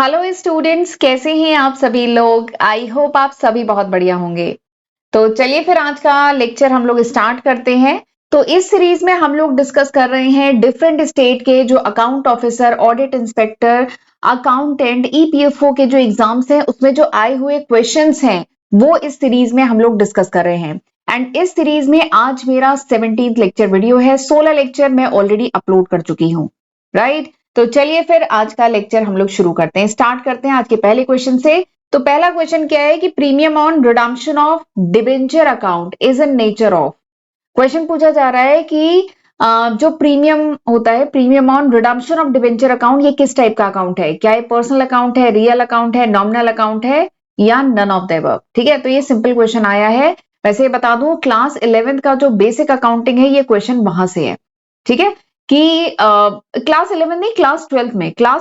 Hello students, कैसे हैं आप सभी लोग। आई होप आप सभी बहुत बढ़िया होंगे। तो चलिए फिर आज का लेक्चर हम लोग स्टार्ट करते हैं। तो इस सीरीज में हम लोग डिस्कस कर रहे हैं डिफरेंट स्टेट के जो account officer, audit inspector, accountant, EPFO के जो एग्जाम्स हैं उसमें जो आए हुए क्वेश्चंस हैं वो इस सीरीज में हम लोग डिस्कस कर रहे हैं। एंड इस सीरीज में आज मेरा 17th लेक्चर वीडियो है। 16 लेक्चर मैं ऑलरेडी अपलोड कर चुकी हूँ, राइट। तो चलिए फिर आज का लेक्चर हम लोग शुरू करते हैं, स्टार्ट करते हैं आज के पहले क्वेश्चन से। तो पहला क्वेश्चन क्या है कि premium on redemption of debenture account is in nature of. Question पूछा जा रहा है कि जो प्रीमियम होता है, premium on redemption of debenture account, ये किस टाइप का अकाउंट है। क्या ये पर्सनल अकाउंट है, रियल अकाउंट है, नॉमिनल अकाउंट है, या नन ऑफ द अबव। ठीक है, तो ये सिंपल क्वेश्चन आया है। वैसे बता दूं, क्लास 11th का जो बेसिक अकाउंटिंग है ये क्वेश्चन वहां से है। ठीक है कि क्लास 11 नहीं, क्लास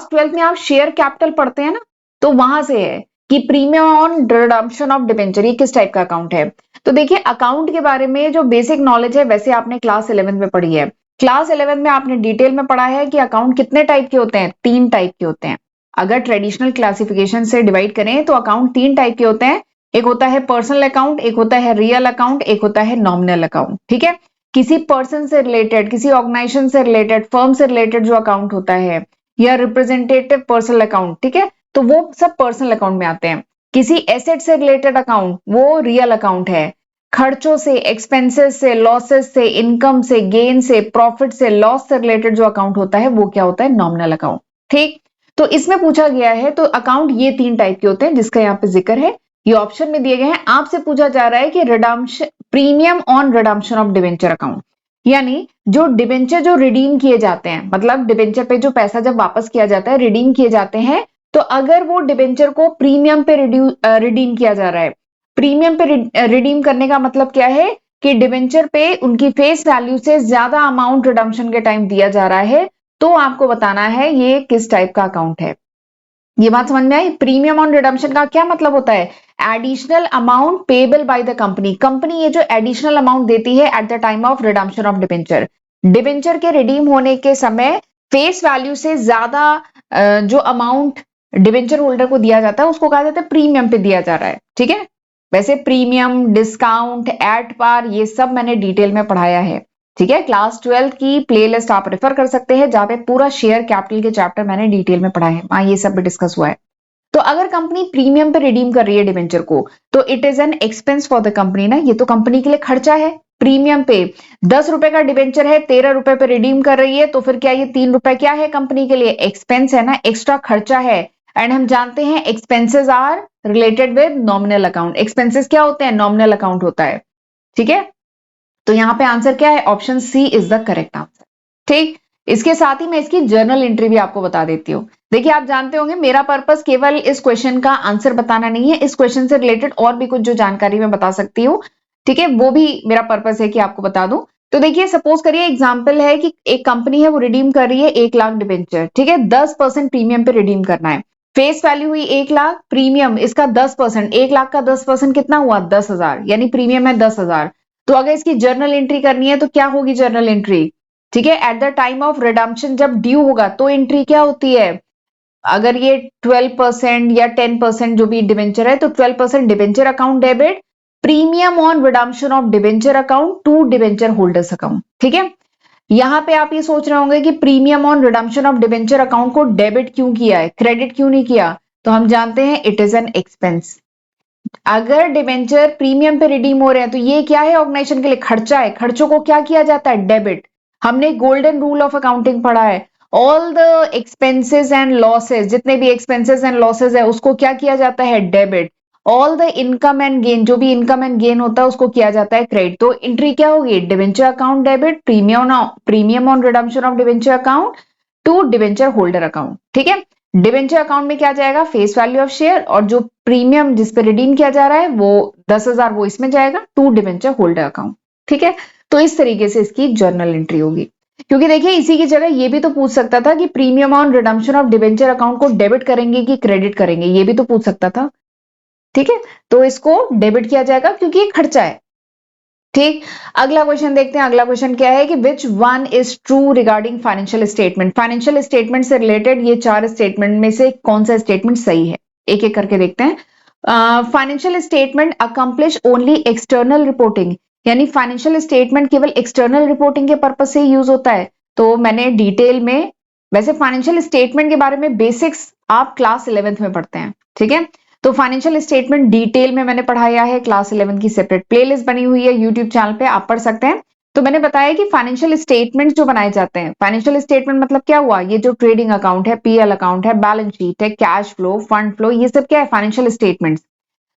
12 में आप शेयर कैपिटल पढ़ते हैं ना, तो वहां से है कि premium on redemption of debenture ये किस टाइप का अकाउंट है। तो देखिए, अकाउंट के बारे में जो बेसिक नॉलेज है वैसे आपने क्लास 11 में पढ़ी है। क्लास 11 में आपने डिटेल में पढ़ा है कि अकाउंट कितने टाइप के होते हैं, 3 टाइप के होते हैं। अगर ट्रेडिशनल क्लासिफिकेशन से डिवाइड करें तो अकाउंट 3 टाइप के होते हैं। एक होता है पर्सनल अकाउंट, एक होता है रियल अकाउंट, एक होता है नॉमिनल अकाउंट। ठीक है, किसी पर्सन से रिलेटेड, किसी ऑर्गेनाइजेशन से रिलेटेड, फर्म से रिलेटेड जो अकाउंट होता है, या रिप्रेजेंटेटिव पर्सनल अकाउंट, ठीक है, तो वो सब पर्सनल अकाउंट में आते हैं। किसी एसेट से रिलेटेड अकाउंट वो रियल अकाउंट है। खर्चों से, एक्सपेंसेस से, लॉसेस से, इनकम से, गेन से, प्रॉफिट से, लॉस से रिलेटेड जो अकाउंट होता है वो क्या होता है, नॉमिनल अकाउंट। ठीक, तो इसमें पूछा गया है तो अकाउंट ये 3 टाइप के होते हैं जिसका यहाँ पे जिक्र है, ये ऑप्शन में दिए गए हैं। आपसे पूछा जा रहा है कि redemption, premium on redemption of debenture account, यानी जो डिवेंचर जो रिडीम किए जाते हैं, मतलब डिवेंचर पे जो पैसा जब वापस किया जाता है, रिडीम किए जाते हैं, तो अगर वो डिवेंचर को प्रीमियम पे रिडीम किया जा रहा है। प्रीमियम पे रिडीम करने का मतलब क्या है कि डिवेंचर पे उनकी फेस वैल्यू से ज्यादा अमाउंट रिडम्पशन के टाइम दिया जा रहा है, तो आपको बताना है ये किस टाइप का अकाउंट है। ये बात समझ में आई। प्रीमियम ऑन रिडम्पशन का क्या मतलब होता है, additional amount payable by the company. Company ये जो एडिशनल अमाउंट देती है at the time of redemption of debenture, debenture के रिडीम होने के समय फेस वैल्यू से ज्यादा जो अमाउंट डिबेंचर होल्डर को दिया जाता है उसको कहा जाता है प्रीमियम पे दिया जा रहा है। ठीक है, वैसे प्रीमियम, डिस्काउंट, एट पार, ये सब मैंने डिटेल में पढ़ाया है। ठीक है, क्लास 12 की प्लेलिस्ट आप रेफर कर सकते हैं जहां पे पूरा शेयर कैपिटल के चैप्टर मैंने डिटेल में पढ़ा है, वहां ये सब भी डिस्कस हुआ है। तो अगर कंपनी प्रीमियम पे रिडीम कर रही है डिबेंचर को, तो it is an expense for the company ना, ये तो कंपनी के लिए खर्चा है। प्रीमियम पे 10 रुपए का डिबेंचर है, 13 रुपए पे रिडीम कर रही है, तो फिर क्या ये 3 रुपए क्या है कंपनी के लिए, एक्सपेंस है ना, एक्स्ट्रा खर्चा है। एंड हम जानते हैं expenses are related with nominal account. Expenses क्या होते हैं, नॉमिनल अकाउंट होता है। ठीक है, तो यहां पे आंसर क्या है, option C is the correct answer. ठीक, इसके साथ ही मैं इसकी जर्नल एंट्री भी आपको बता देती हूँ। देखिए, आप जानते होंगे मेरा पर्पस केवल इस क्वेश्चन का आंसर बताना नहीं है, इस क्वेश्चन से रिलेटेड और भी कुछ जो जानकारी मैं बता सकती हूँ, ठीक है, वो भी मेरा पर्पस है कि आपको बता दूं। तो देखिए, सपोज करिए एग्जाम्पल है कि एक कंपनी है वो रिडीम कर रही है 1 लाख डिबेंचर। ठीक है, 10% प्रीमियम पे रिडीम करना है। फेस वैल्यू हुई 1 लाख, प्रीमियम इसका 10%, 1 लाख का 10% कितना हुआ, 10,000, यानी प्रीमियम है 10,000। तो अगर इसकी जर्नल एंट्री करनी है तो क्या होगी जर्नल एंट्री, ठीक है, at the time of redemption जब ड्यू होगा तो एंट्री क्या होती है। अगर ये 12% या 10% जो भी डिबेंचर है, तो 12% debenture account debit, premium on redemption of debenture account to debenture holders account. ठीक है, यहां पे आप ये सोच रहे होंगे कि premium on redemption of debenture account को डेबिट क्यों किया है, क्रेडिट क्यों नहीं किया। तो हम जानते हैं इट इज एन एक्सपेंस। अगर डिबेंचर प्रीमियम पे रिडीम हो रहे हैं तो ये क्या है, ऑर्गेनाइजेशन के लिए खर्चा है। खर्चों को क्या किया जाता है, डेबिट। हमने गोल्डन रूल ऑफ अकाउंटिंग पढ़ा है, all the expenses and losses, जितने भी एक्सपेंसेस एंड लॉसेस है उसको क्या किया जाता है, debit. All the income and gain, जो भी इनकम एंड गेन होता है उसको किया जाता है क्रेडिट। तो एंट्री क्या होगी, debenture account debit, premium on redemption of debenture account to debenture holder account. ठीक है, डिबेंचर अकाउंट में क्या जाएगा, फेस वैल्यू ऑफ शेयर, और जो प्रीमियम जिस पे रिडीम किया जा रहा है वो 10,000 वो इसमें जाएगा टू डिबेंचर होल्डर अकाउंट। ठीक है, तो इस तरीके से इसकी जर्नल एंट्री होगी। क्योंकि देखिए, इसी की जगह ये भी तो पूछ सकता था कि premium on redemption of debenture account को डेबिट करेंगे कि क्रेडिट करेंगे, ये भी तो पूछ सकता था। ठीक है, तो इसको डेबिट किया जाएगा क्योंकि ये खर्चा है। ठीक, अगला क्वेश्चन देखते हैं। अगला क्वेश्चन क्या है कि which one is true regarding financial statement. Financial statement से रिलेटेड ये 4 स्टेटमेंट में से कौन सा स्टेटमेंट सही है, एक एक करके देखते हैं। Financial statement accomplish only external reporting, यानी फाइनेंशियल स्टेटमेंट केवल एक्सटर्नल रिपोर्टिंग के पर्पज से यूज होता है। तो मैंने डिटेल में, वैसे फाइनेंशियल स्टेटमेंट के बारे में बेसिक्स आप क्लास 11th में पढ़ते हैं, ठीक है। तो फाइनेंशियल स्टेटमेंट डिटेल में मैंने पढ़ाया है, क्लास 11 की सेपरेट प्लेलिस्ट बनी हुई है यूट्यूब चैनल पे, आप पढ़ सकते हैं। तो मैंने बताया कि फाइनेंशियल स्टेटमेंट जो बनाए जाते हैं, फाइनेंशियल स्टेटमेंट मतलब क्या हुआ, ये जो ट्रेडिंग अकाउंट है, पीएल अकाउंट है, बैलेंस शीट है, कैश फ्लो, फंड फ्लो, ये सब क्या है, फाइनेंशियल स्टेटमेंट।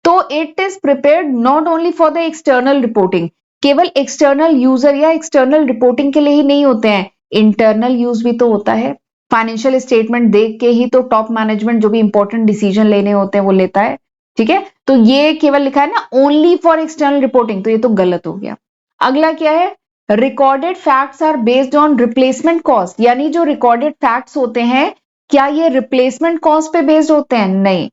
तो it is prepared not only for the external reporting, केवल एक्सटर्नल यूजर या एक्सटर्नल रिपोर्टिंग के लिए ही नहीं होते हैं, इंटरनल यूज भी तो होता है। फाइनेंशियल स्टेटमेंट देख के ही तो टॉप मैनेजमेंट जो भी इंपॉर्टेंट डिसीजन लेने होते हैं वो लेता है, ठीक है। तो ये केवल लिखा है ना ओनली फॉर एक्सटर्नल रिपोर्टिंग, तो ये तो गलत हो गया। अगला क्या है, recorded facts are based on replacement cost, यानी जो रिकॉर्डेड फैक्ट्स होते हैं क्या ये रिप्लेसमेंट कॉस्ट पे बेस्ड होते हैं, नहीं।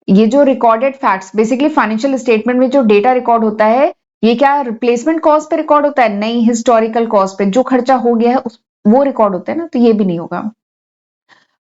ये जो recorded facts, basically financial statement में जो डेटा रिकॉर्ड होता है, ये क्या रिप्लेसमेंट कॉस्ट पे रिकॉर्ड होता है, नहीं, हिस्टोरिकल कॉस्ट पे, जो खर्चा हो गया है वो रिकॉर्ड होता है ना, तो ये भी नहीं होगा।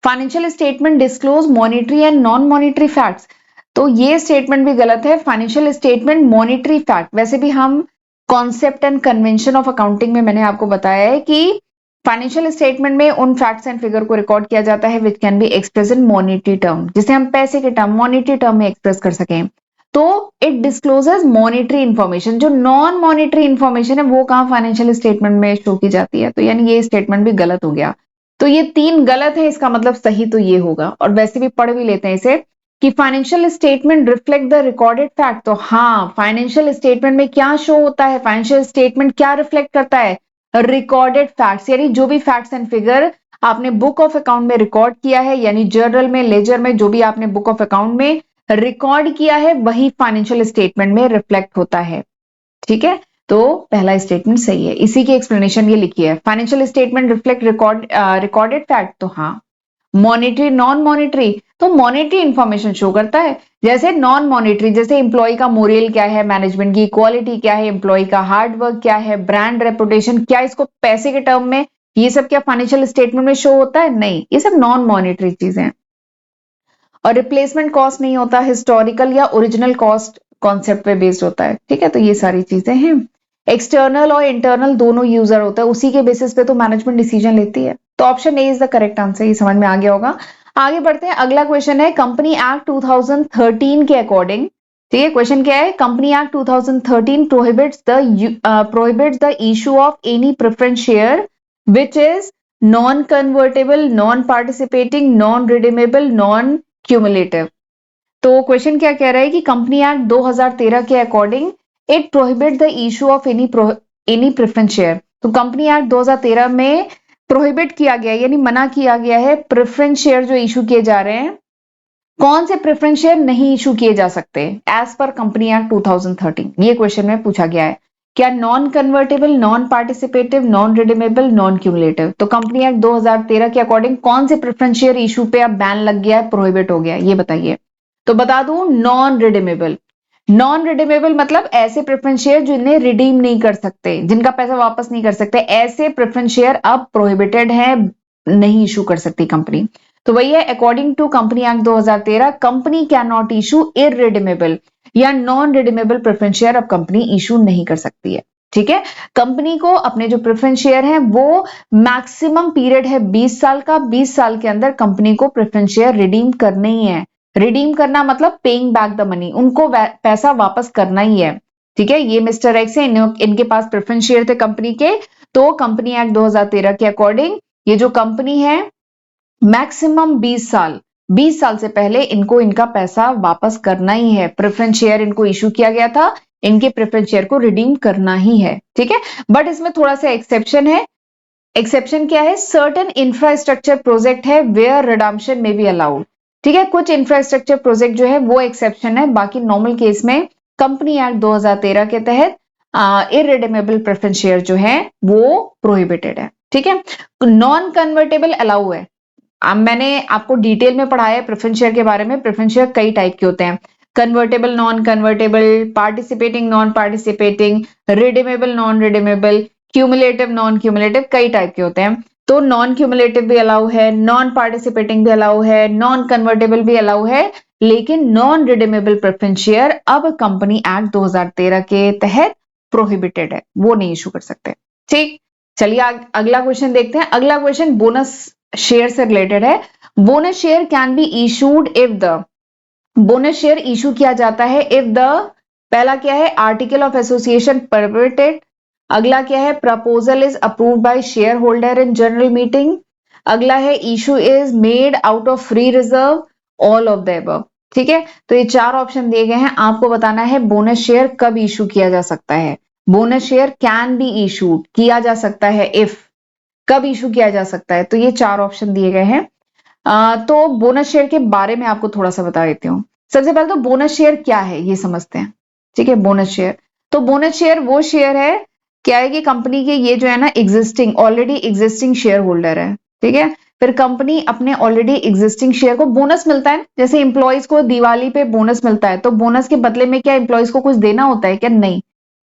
Financial statement disclose monetary and non monetary facts, तो ये स्टेटमेंट भी गलत है। फाइनेंशियल स्टेटमेंट मॉनिटरी फैक्ट, वैसे भी हम concept and convention of accounting में मैंने आपको बताया है कि फाइनेंशियल स्टेटमेंट में उन फैक्ट्स एंड फिगर को रिकॉर्ड किया जाता है which can be express in monetary term, जिसे हम पैसे के टर्म, मॉनिटरी टर्म में एक्सप्रेस कर सकें। तो इट डिस्क्लोजेस मॉनिटरी इंफॉर्मेशन, जो नॉन मॉनिटरी इंफॉर्मेशन है वो कहां फाइनेंशियल स्टेटमेंट में शो की जाती है, तो यानी ये स्टेटमेंट भी गलत हो गया। तो ये 3 गलत है, इसका मतलब सही तो ये होगा। और वैसे भी पढ़ भी लेते हैं इसे कि financial statement reflect the recorded fact, तो हाँ, फाइनेंशियल स्टेटमेंट में क्या शो होता है, फाइनेंशियल स्टेटमेंट क्या रिफ्लेक्ट करता है, रिकॉर्डेड फैक्ट्स, यानी जो भी फैक्ट्स एंड फिगर आपने बुक ऑफ अकाउंट में रिकॉर्ड किया है, यानी जर्नल में, लेजर में, जो भी आपने बुक ऑफ अकाउंट में रिकॉर्ड किया है वही फाइनेंशियल स्टेटमेंट में रिफ्लेक्ट होता है, ठीक है। तो पहला स्टेटमेंट सही है, इसी की एक्सप्लेनेशन ये लिखी है, financial statement reflect recorded fact, तो हाँ। मॉनिटरी नॉन मॉनिटरी, तो मॉनिटरी इंफॉर्मेशन शो करता है, जैसे नॉन मॉनिटरी, जैसे एम्प्लॉय का मोरल क्या है, मैनेजमेंट की क्वालिटी क्या है, एम्प्लॉय का हार्ड वर्क क्या है, ब्रांड रेपुटेशन क्या, इसको पैसे के टर्म में ये सब क्या फाइनेंशियल स्टेटमेंट में शो होता है, नहीं, ये सब नॉन मॉनिटरी चीजें हैं। और रिप्लेसमेंट कॉस्ट नहीं होता, हिस्टोरिकल या ओरिजिनल कॉस्ट कॉन्सेप्ट पे बेस्ड होता है, ठीक है। तो ये सारी चीजें हैं। एक्सटर्नल और इंटरनल दोनों यूजर होता है, उसी के बेसिस पे तो मैनेजमेंट डिसीजन लेती है। तो option A is the correct answer, ये समझ में आ गया होगा। आगे बढ़ते हैं, अगला क्वेश्चन है कंपनी एक्ट 2013 के अकॉर्डिंग, ठीक है। क्वेश्चन क्या है, company act 2013 prohibits the issue of any preference share which is non convertible, non participating, non redeemable, non cumulative. तो क्वेश्चन क्या कह रहा है कि कंपनी एक्ट 2013 के according it prohibit the issue of any preference share. तो company act 2013 में prohibit किया गया, यानी मना किया गया है प्रेफरेंस शेयर जो इशू किए जा रहे हैं, कौन से प्रेफरेंस शेयर नहीं इशू किए जा सकते एज पर कंपनी एक्ट 2013, ये क्वेश्चन में पूछा गया है। क्या non convertible, non participative, non redeemable, non cumulative. तो कंपनी एक्ट 2013 के अकॉर्डिंग कौन से प्रेफरेंस शेयर इशू पे अब बैन लग गया है, प्रोहिबिट हो गया है, ये बताइए। तो बता दूं, नॉन रिडीमेबल। नॉन रिडीमेबल मतलब ऐसे प्रेफरेंस शेयर जिन्हें रिडीम नहीं कर सकते, जिनका पैसा वापस नहीं कर सकते, ऐसे प्रेफरेंस शेयर अब प्रोहिबिटेड है, नहीं इशू कर सकती कंपनी। तो वही है, according to company act 2013 company can not issue irredeemable या नॉन रिडीमेबल प्रेफरेंस शेयर अब कंपनी इशू नहीं कर सकती है, ठीक है। कंपनी को अपने जो प्रेफरेंस शेयर हैं वो मैक्सिमम पीरियड है 20 साल का, 20 साल के अंदर कंपनी को प्रेफरेंस शेयर रिडीम करने ही है। रिडीम करना मतलब पेइंग बैक द मनी, उनको पैसा वापस करना ही है, ठीक है। ये मिस्टर एक्स है, इनके पास प्रेफरेंस शेयर थे कंपनी के, तो कंपनी एक्ट 2013 के अकॉर्डिंग ये जो कंपनी है मैक्सिमम 20 साल से पहले इनको इनका पैसा वापस करना ही है। प्रेफरेंस शेयर इनको इशू किया गया था, इनके प्रेफरेंस शेयर को रिडीम करना ही है, ठीक है। बट इसमें थोड़ा सा एक्सेप्शन है। एक्सेप्शन क्या है, सर्टेन इंफ्रास्ट्रक्चर प्रोजेक्ट है वेयर रिडम्पशन में बी अलाउड, ठीक है। कुछ इंफ्रास्ट्रक्चर प्रोजेक्ट जो है वो एक्सेप्शन है, बाकी नॉर्मल केस में कंपनी एक्ट 2013 के तहत इररिडीमेबल प्रेफरेंस शेयर जो है वो प्रोहिबिटेड है, ठीक है। नॉन कन्वर्टेबल अलाउ है। अब मैंने आपको डिटेल में पढ़ाया है प्रेफरेंस शेयर के बारे में, प्रेफरेंस शेयर कई टाइप के होते हैं। Convertible, non convertible, participating, non participating, redeemable, non redeemable, cumulative, non cumulative, कई टाइप के होते हैं। तो नॉन क्यूमुलेटिव भी अलाउ है, नॉन पार्टिसिपेटिंग भी अलाउ है, नॉन कन्वर्टेबल भी अलाउ है, लेकिन नॉन रिडीमेबल प्रेफरेंस शेयर अब कंपनी एक्ट 2013 के तहत प्रोहिबिटेड है, वो नहीं इशू कर सकते। ठीक, चलिए अगला क्वेश्चन देखते हैं। अगला क्वेश्चन बोनस शेयर से रिलेटेड है। Bonus share can be issued if the, bonus share issue किया जाता है इफ द, पहला क्या है, आर्टिकल ऑफ एसोसिएशन परमिटेड, अगला क्या है, proposal is approved by share holder in general meeting, अगला है issue is made out of free reserve, all of the above. ठीक है, तो ये चार ऑप्शन दिए गए हैं, आपको बताना है बोनस शेयर कब इशू किया जा सकता है। Bonus share can be issued, किया जा सकता है, इफ, कब इशू किया जा सकता है, तो ये चार ऑप्शन दिए गए हैं। तो बोनस शेयर के बारे में आपको थोड़ा सा बता देती हूँ। सबसे पहले तो बोनस शेयर क्या है ये समझते हैं। ठीक है, बोनस शेयर, तो बोनस शेयर वो शेयर है, क्या है कि कंपनी के ये जो है ना existing, already existing share holder है। ठीक है, फिर कंपनी अपने ऑलरेडी एग्जिस्टिंग शेयर को बोनस मिलता है, जैसे इंप्लॉइज को दिवाली पे बोनस मिलता है, तो बोनस के बदले में क्या इंप्लॉइज को कुछ देना होता है क्या? नहीं,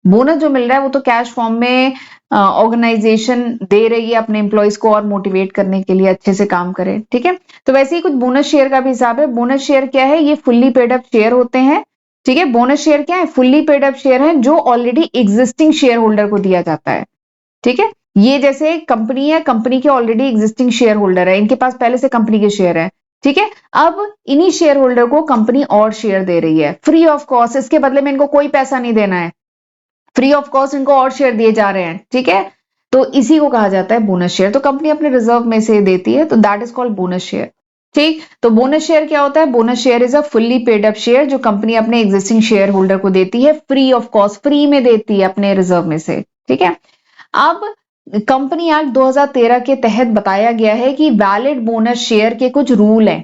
बोनस जो मिल रहा है वो तो कैश फॉर्म में ऑर्गेनाइजेशन दे रही है अपने एम्प्लॉइज को और मोटिवेट करने के लिए अच्छे से काम करें। ठीक है, तो वैसे ही कुछ बोनस शेयर का भी हिसाब है। बोनस शेयर क्या है, ये फुल्ली पेड अप शेयर होते हैं। ठीक है, बोनस शेयर क्या है, फुल्ली पेड अप शेयर है जो ऑलरेडी एग्जिस्टिंग शेयर होल्डर को दिया जाता है। ठीक है, ये जैसे कंपनी है, कंपनी के ऑलरेडी एग्जिस्टिंग शेयर होल्डर है, इनके पास पहले से कंपनी के शेयर है। ठीक है, अब इन्हीं शेयर होल्डर को कंपनी और शेयर दे रही है फ्री ऑफ कॉस्ट, इसके बदले में इनको कोई पैसा नहीं देना है, फ्री ऑफ कॉस्ट इनको और शेयर दिए जा रहे हैं। ठीक है, तो इसी को कहा जाता है बोनस शेयर, तो कंपनी अपने रिजर्व में से देती है, तो that is called bonus share. ठीक, तो बोनस शेयर क्या होता है, bonus share is a fully paid up share जो कंपनी अपने एग्जिस्टिंग शेयर होल्डर को देती है फ्री ऑफ कॉस्ट, फ्री में देती है अपने रिजर्व में से। ठीक है, अब कंपनी एक्ट 2013 के तहत बताया गया है कि वैलिड बोनस शेयर के कुछ रूल हैं।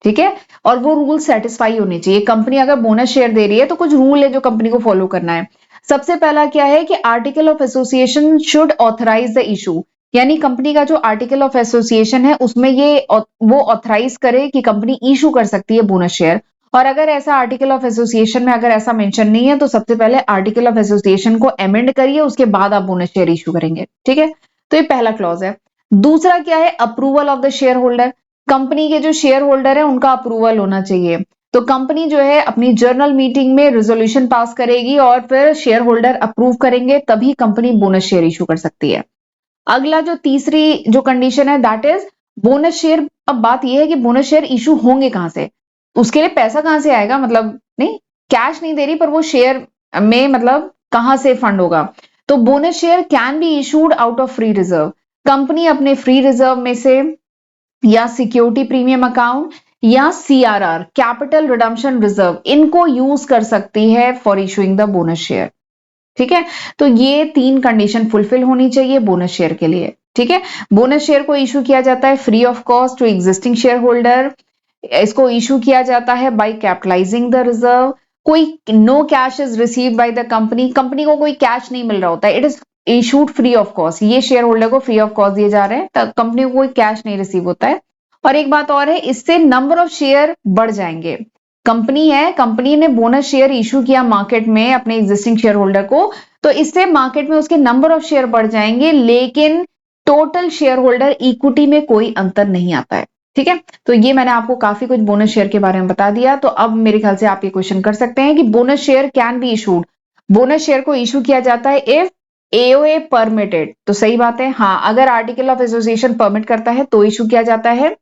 ठीक है, और वो रूल सेटिस्फाई होने चाहिए। कंपनी अगर बोनस शेयर दे रही है तो कुछ रूल है जो कंपनी को फॉलो करना है। सबसे पहला क्या है कि article of association should authorise the issue, यानी कंपनी का जो आर्टिकल ऑफ एसोसिएशन है उसमें ये वो ऑथराइज करे कि कंपनी इशू कर सकती है बोनस शेयर। और अगर ऐसा आर्टिकल ऑफ एसोसिएशन में अगर ऐसा मेंशन नहीं है तो सबसे पहले आर्टिकल ऑफ एसोसिएशन को अमेंड करिए, उसके बाद आप बोनस शेयर इशू करेंगे। ठीक है, तो ये पहला क्लॉज है। दूसरा क्या है, approval of the share holder, company के जो शेयर होल्डर है उनका अप्रूवल होना चाहिए। तो कंपनी जो है अपनी जर्नल मीटिंग में रेजोल्यूशन पास करेगी और फिर शेयर होल्डर अप्रूव करेंगे, तभी कंपनी बोनस शेयर इशू कर सकती है। अगला जो तीसरी जो कंडीशन है दैट इज बोनस शेयर। अब बात यह है कि बोनस शेयर इशू होंगे कहां से, उसके लिए पैसा कहां से आएगा, मतलब नहीं कैश नहीं दे रही पर वो शेयर में मतलब कहां से फंड होगा। तो bonus share can be issued out of free reserve, company अपने फ्री रिजर्व में से या सिक्योरिटी प्रीमियम अकाउंट या सीआरआर कैपिटल रिडम्पशन रिजर्व इनको यूज कर सकती है for issuing the bonus share. ठीक है, तो ये तीन कंडीशन फुलफिल होनी चाहिए बोनस शेयर के लिए। ठीक है, बोनस शेयर को इशू किया जाता है free of cost to existing share holder, इसको इशू किया जाता है बाय कैपिटलाइजिंग द रिजर्व, कोई no cash is received by the company, company को कोई कैश नहीं मिल रहा होता है, it is issued free of cost, ये शेयर होल्डर को फ्री ऑफ कॉस्ट दिए जा रहे हैं, तब कंपनी को कोई कैश नहीं रिसीव होता है। और एक बात और है, इससे नंबर ऑफ शेयर बढ़ जाएंगे। कंपनी है, कंपनी ने बोनस शेयर इशू किया मार्केट में अपने एग्जिस्टिंग शेयर होल्डर को, तो इससे मार्केट में उसके नंबर ऑफ शेयर बढ़ जाएंगे, लेकिन टोटल शेयर होल्डर इक्विटी में कोई अंतर नहीं आता है। ठीक है, तो ये मैंने आपको काफी कुछ बोनस शेयर के बारे में बता दिया। तो अब मेरे ख्याल से आप ये क्वेश्चन कर सकते हैं कि bonus share can be issued, bonus share को इशू किया जाता है इफ एओए परमिटेड, तो सही बात है, हाँ अगर आर्टिकल ऑफ एसोसिएशन परमिट करता है तो इशू किया जाता है।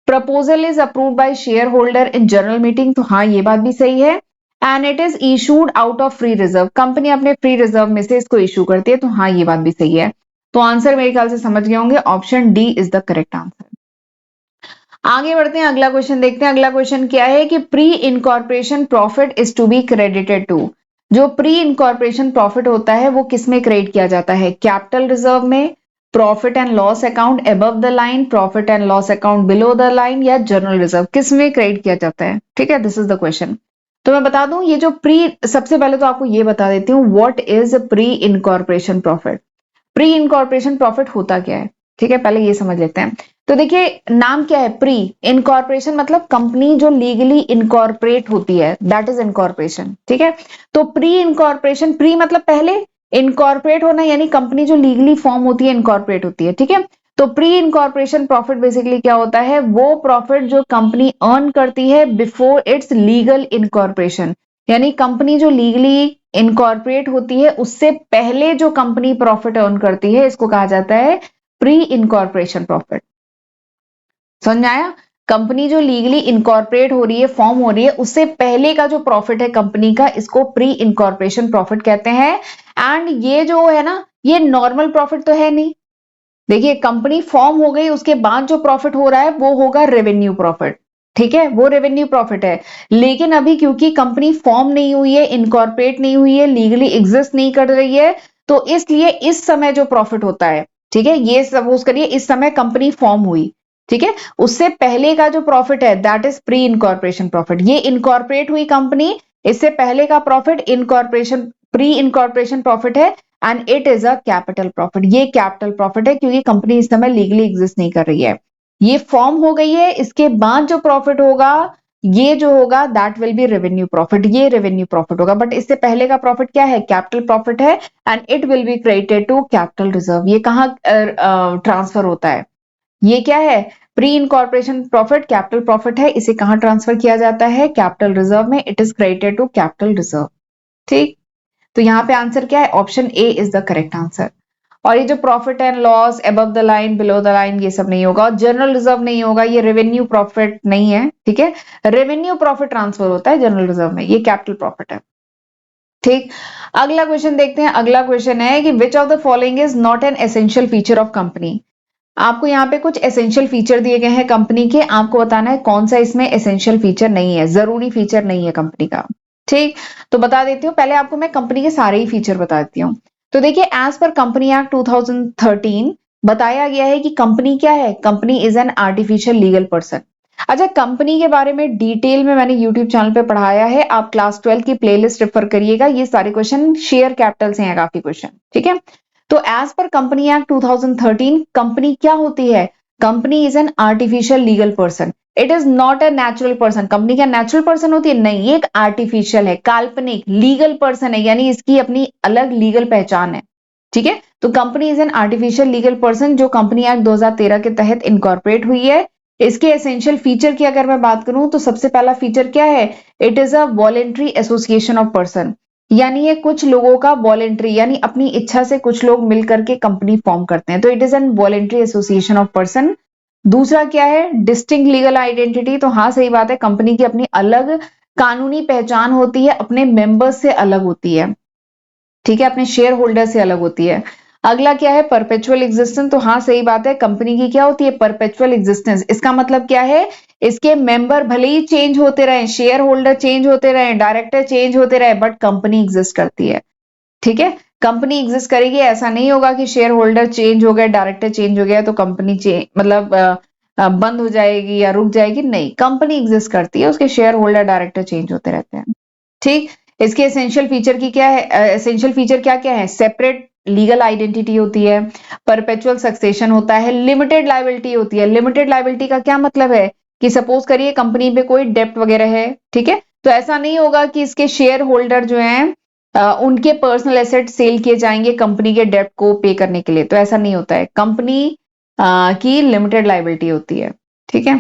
Proposal is approved by share holder in general meeting, तो हाँ ये बात भी सही है। And it is issued out of free reserve, company अपने फ्री रिजर्व में से इसको इशू करती है, तो हाँ ये बात भी सही है। तो आंसर मेरे ख्याल से समझ गए होंगे, option D is the correct answer. आगे बढ़ते हैं, अगला क्वेश्चन देखते हैं। अगला क्वेश्चन क्या है कि pre incorporation profit is to be credited to, जो प्री इनकॉर्पोरेशन प्रॉफिट होता है वो किस में क्रेडिट किया जाता है, कैपिटल रिजर्व में, profit and loss account above the line, profit and loss account below the line, या जनरल रिजर्व, किस में क्रेडिट किया जाता है। ठीक है, दिस इज द क्वेश्चन। तो मैं बता दूं ये जो सबसे पहले तो आपको ये बता देती हूँ what is pre incorporation profit. Pre incorporation profit होता क्या है, ठीक है पहले ये समझ लेते हैं। तो देखिए नाम क्या है, प्री इनकॉर्पोरेशन, मतलब कंपनी जो लीगली इनकॉर्पोरेट होती है, दैट इज इनकॉर्पोरेशन। ठीक है, तो प्री इनकॉर्पोरेशन, प्री मतलब पहले, इनकॉर्पोरेट होना यानी कंपनी जो लीगली फॉर्म होती है, इनकॉर्पोरेट होती है। ठीक है, तो प्री इनकॉर्पोरेशन प्रॉफिट बेसिकली क्या होता है, वो प्रॉफिट जो कंपनी अर्न करती है बिफोर इट्स लीगल इनकॉर्पोरेशन, यानी कंपनी जो लीगली इनकॉर्पोरेट होती है उससे पहले जो कंपनी प्रॉफिट अर्न करती है, इसको कहा जाता है प्री इनकॉर्पोरेशन प्रॉफिट। समझ में आया? कंपनी जो लीगली इनकॉर्पोरेट हो रही है, फॉर्म हो रही है, उससे पहले का जो प्रॉफिट है कंपनी का, इसको प्री इनकॉर्पोरेशन प्रॉफिट कहते हैं। एंड ये जो है ना, ये नॉर्मल प्रॉफिट तो है नहीं। देखिए कंपनी फॉर्म हो गई, उसके बाद जो प्रॉफिट हो रहा है वो होगा रेवेन्यू प्रॉफिट। ठीक है, वो रेवेन्यू प्रॉफिट है। लेकिन अभी क्योंकि कंपनी फॉर्म नहीं हुई है, इनकॉर्पोरेट नहीं हुई है, लीगली एग्जिस्ट नहीं कर रही है, तो इसलिए इस समय जो प्रॉफिट होता है, ठीक है, ये सपोज करिए इस समय कंपनी फॉर्म हुई, ठीक है, उससे पहले का जो प्रॉफिट है that is pre incorporation profit. ये इनकॉर्पोरेट हुई कंपनी, इससे पहले का profit incorporation, pre incorporation profit है, and it is a capital profit. ये कैपिटल प्रॉफिट है क्योंकि कंपनी इस समय लीगली एग्जिस्ट नहीं कर रही है, ये फॉर्म हो गई है, इसके बाद जो प्रॉफिट होगा, ये जो होगा that will be revenue profit, ये रेवेन्यू प्रॉफिट होगा। बट इससे पहले का प्रॉफिट क्या है, कैपिटल प्रॉफिट है, and it will be credited to capital reserve. ये कहाँ ट्रांसफर होता है, ये क्या है, pre incorporation profit capital profit है, इसे कहां ट्रांसफर किया जाता है, कैपिटल रिजर्व में, it is credited to capital reserve. ठीक, तो यहाँ पे आंसर क्या है, option A is the correct answer. और ये जो profit and loss, above the line, below the line, ये सब नहीं होगा, और जनरल रिजर्व नहीं होगा, ये रेवेन्यू प्रॉफिट नहीं है। ठीक है, रेवेन्यू प्रॉफिट ट्रांसफर होता है जनरल रिजर्व में, ये कैपिटल प्रॉफिट है। ठीक, अगला क्वेश्चन देखते हैं। अगला क्वेश्चन है कि which of the following is not an essential feature of company. आपको यहाँ पे कुछ एसेंशियल फीचर दिए गए हैं कंपनी के, आपको बताना है कौन सा इसमें एसेंशियल फीचर नहीं है, जरूरी फीचर नहीं है कंपनी का। ठीक, तो बता देती हूँ, पहले आपको मैं कंपनी के सारे ही फीचर बता देती हूँ। तो देखिए एज पर कंपनी एक्ट 2013 बताया गया है कि कंपनी क्या है, company is an artificial legal person. अच्छा, कंपनी के बारे में डिटेल में मैंने यूट्यूब चैनल पे पढ़ाया है, आप क्लास 12 की प्लेलिस्ट रेफर करिएगा, ये सारे क्वेश्चन शेयर कैपिटल से हैं काफी क्वेश्चन। ठीक है, तो as per company act 2013 company क्या होती है, company is an artificial legal person, it is not a natural person. Company क्या नेचुरल पर्सन होती है, नहीं, ये एक आर्टिफिशियल है, काल्पनिक लीगल पर्सन है, यानी इसकी अपनी अलग लीगल पहचान है। ठीक है, तो company is an artificial legal person जो कंपनी एक्ट 2013 के तहत इनकॉर्पोरेट हुई है। इसके एसेंशियल फीचर की अगर मैं बात करूं तो सबसे पहला फीचर क्या है, it is a voluntary association of person, यानी ये कुछ लोगों का वॉलेंट्री, यानी अपनी इच्छा से कुछ लोग मिलकर के कंपनी फॉर्म करते हैं, तो it is an voluntary association of person. दूसरा क्या है, डिस्टिंक्ट लीगल आइडेंटिटी, तो हाँ सही बात है, कंपनी की अपनी अलग कानूनी पहचान होती है, अपने मेंबर्स से अलग होती है। ठीक है, अपने शेयर होल्डर से अलग होती है। अगला क्या है, परपेचुअल एग्जिस्टेंस, तो हाँ सही बात है, कंपनी की क्या होती है, परपेचुअल एग्जिस्टेंस। इसका मतलब क्या है, इसके मेंबर भले ही चेंज होते रहे, शेयर होल्डर चेंज होते रहे, डायरेक्टर चेंज होते रहे, बट कंपनी एग्जिस्ट करती है। ठीक है, कंपनी एग्जिस्ट करेगी, ऐसा नहीं होगा कि शेयर होल्डर चेंज हो गया, डायरेक्टर चेंज हो गया तो कंपनी मतलब बंद हो जाएगी या रुक जाएगी, नहीं, कंपनी एग्जिस्ट करती है, उसके शेयर होल्डर डायरेक्टर चेंज होते रहते हैं। ठीक, इसके एसेंशियल फीचर की क्या है, एसेंशियल फीचर क्या क्या है, सेपरेट लीगल आइडेंटिटी होती है, परपेचुअल सक्सेशन होता है, लिमिटेड लाइबिलिटी होती है। लिमिटेड लाइबिलिटी का क्या मतलब है कि सपोज करिए कंपनी पे कोई डेप्ट वगैरह है, ठीक है, तो ऐसा नहीं होगा कि इसके शेयर होल्डर जो हैं उनके पर्सनल एसेट सेल किए जाएंगे कंपनी के डेप्ट को पे करने के लिए, तो ऐसा नहीं होता है, कंपनी की लिमिटेड लाइबिलिटी होती है। ठीक है,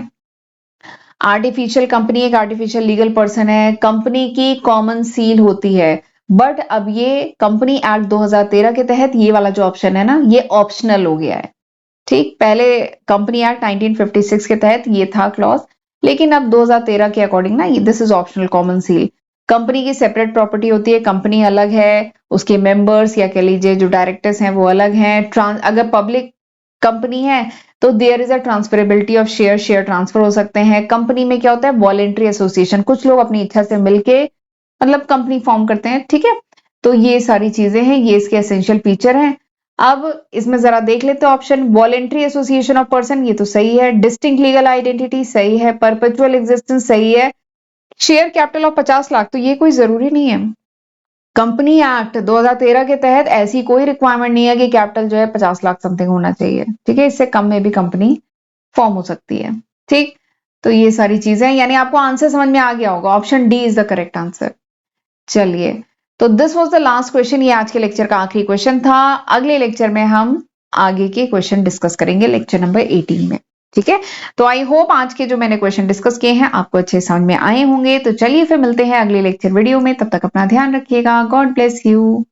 आर्टिफिशियल कंपनी एक आर्टिफिशियल लीगल पर्सन है, कंपनी की कॉमन सील होती है, बट अब ये कंपनी एक्ट 2013 के तहत ये वाला जो ऑप्शन है ना, ये ऑप्शनल हो गया है। ठीक, पहले कंपनी एक्ट 1956 के तहत ये था क्लॉज, लेकिन अब 2013 के अकॉर्डिंग ना this is optional common seal. Company की सेपरेट प्रॉपर्टी होती है, कंपनी अलग है, उसके मेंबर्स या कह लीजिए जो डायरेक्टर्स हैं वो अलग हैं। अगर पब्लिक कंपनी है तो there is a transferability of share, share transfer हो सकते हैं। कंपनी में क्या होता है, वॉलेंट्री एसोसिएशन, कुछ लोग अपनी इच्छा से मिलके मतलब कंपनी फॉर्म करते हैं। ठीक है, तो ये सारी चीजें हैं, ये इसके एसेंशियल फीचर हैं। अब इसमें जरा देख लेते हैं option, voluntary association of person, ये तो सही है, डिस्टिंक्ट लीगल आइडेंटिटी सही है, परपेचुअल एग्जिस्टेंस सही है, शेयर कैपिटल ऑफ 50 लाख, तो ये कोई जरूरी नहीं है। कंपनी एक्ट 2013 के तहत ऐसी कोई रिक्वायरमेंट नहीं है कि कैपिटल जो है 50 लाख समथिंग होना चाहिए। ठीक है, इससे कम में भी कंपनी फॉर्म हो सकती है। ठीक, तो ये सारी चीजें, यानी आपको आंसर समझ में आ गया होगा, option D is the correct answer. चलिए, तो this was the last question, ये आज के लेक्चर का आखिरी क्वेश्चन था। अगले लेक्चर में हम आगे के क्वेश्चन डिस्कस करेंगे, लेक्चर नंबर 18 में। ठीक है, तो आई होप आज के जो मैंने क्वेश्चन डिस्कस किए हैं आपको अच्छे समझ में आए होंगे। तो चलिए फिर मिलते हैं अगले लेक्चर वीडियो में, तब तक अपना ध्यान रखिएगा। God bless you.